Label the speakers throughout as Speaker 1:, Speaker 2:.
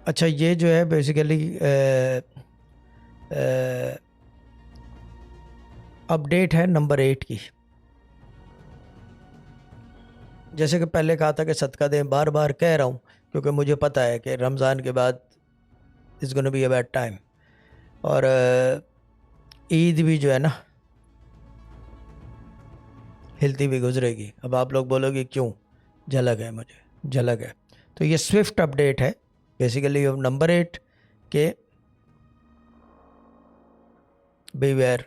Speaker 1: اچھا یہ جو ہے بیسیکلی اپڈیٹ ہے نمبر 8 کی. جیسے کہ پہلے کہا تھا کہ صدقہ دیں، بار بار کہہ رہا ہوں کیونکہ مجھے پتہ ہے کہ رمضان کے بعد is gonna be a bad time, اور عید بھی جو ہے نا ہلتی بھی گزرے گی. اب آپ لوگ بولو گے کیوں؟ جھلک ہے، مجھے جھلک ہے. تو یہ سوئفٹ اپڈیٹ ہے بیسیکلی نمبر 8 کہ بی ویئر.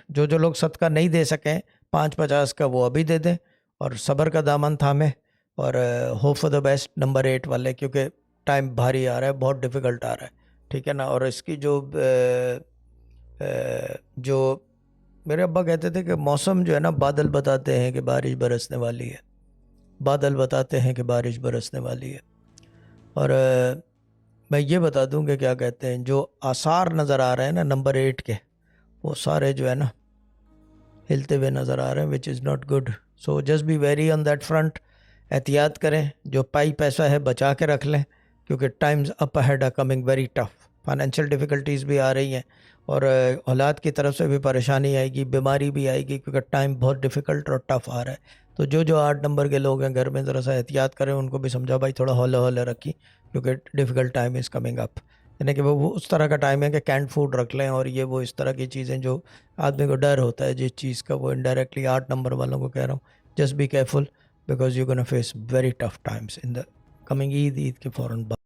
Speaker 1: جو لوگ صدقہ نہیں دے سکیں 5-50 کا وہ ابھی دے دیں اور صبر کا دامن تھامیں، اور hope for the best number 8 والے، کیونکہ ٹائم بھاری آ رہا ہے، بہت ڈیفیکلٹ آ رہا ہے، ٹھیک ہے نا. اور اس کی جو میرے ابا کہتے تھے کہ موسم جو ہے نا، بادل بتاتے ہیں کہ بارش برسنے والی ہے، بادل بتاتے ہیں کہ بارش برسنے والی ہے. اور میں یہ بتا دوں کہ کیا کہتے ہیں، جو آثار نظر آ رہے ہیں نا نمبر 8 کے، وہ سارے جو ہے نا ہلتے ہوئے نظر آ رہے ہیں، which is not good. So just be very on that front. احتیاط کریں، جو پیسہ ہے بچا کے رکھ لیں، کیونکہ times ahead are coming very tough. Financial difficulties بھی آ رہی ہیں، اور اولاد کی طرف سے بھی پریشانی آئے گی، بیماری بھی آئے گی، کیونکہ ٹائم بہت ڈیفیکلٹ اور ٹف آ رہا ہے. تو جو 8 نمبر کے لوگ ہیں گھر میں، ذرا سا احتیاط کریں، ان کو بھی سمجھا بھائی تھوڑا ہولے رکھی، کیونکہ difficult time is coming up. یعنی کہ وہ اس طرح کا ٹائم ہے کہ کینڈ فوڈ رکھ لیں، اور یہ وہ اس طرح کی چیزیں جو آدمی کو ڈر ہوتا ہے جس چیز کا، وہ انڈائریکٹلی 8 نمبر والوں کو کہہ رہا ہوں، just be careful because you gonna face very tough times in the coming Eid کے فوراً بعد.